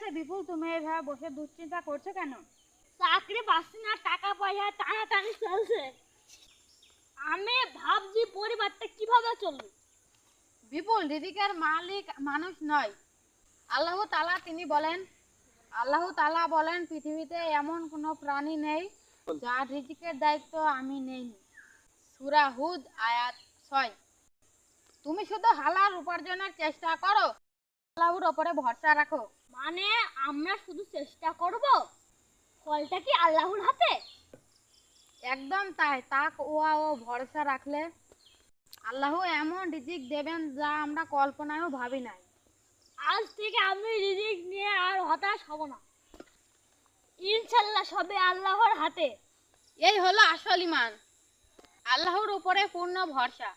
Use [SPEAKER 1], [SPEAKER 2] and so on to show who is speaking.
[SPEAKER 1] হয়েছে বিপুল, তুমি এভাবে বসে দুশ্চিন্তা করছো কেন?
[SPEAKER 2] চাকরি পাচ্ছি না, টাকা পয়সা টানাটানি চলছে। আমি ভাবছি পরিবারটা কিভাবে চলবে।
[SPEAKER 1] বিপুল রিজিকের মালিক মানুষ নয়, আল্লাহ তাআলা। তিনি বলেন, আল্লাহ তাআলা বলেন, পৃথিবীতে এমন কোনো প্রাণী নেই যার রিজিকের দায়িত্ব আমি নেইনি। সূরা হুদ আয়াত 6। তুমি শুধু হালাল উপার্জনের চেষ্টা করো, আল্লাহর উপরে ভরসা রাখো।
[SPEAKER 2] মানে আমরা শুধু চেষ্টা করব, ফলটা কি আল্লাহর হাতে?
[SPEAKER 1] একদম তাই। তাকওয়া ও ভরসা রাখলে আল্লাহ এমন রিজিক দেবেন যা আমরা কল্পনায়ও ভাবি নাই।
[SPEAKER 2] আজ থেকে আমি রিজিক নিয়ে আর হতাশ হব না, ইনশাল্লাহ সবে আল্লাহর হাতে।
[SPEAKER 1] এই হলো আসল ঈমান, আল্লাহর উপরে পূর্ণ ভরসা।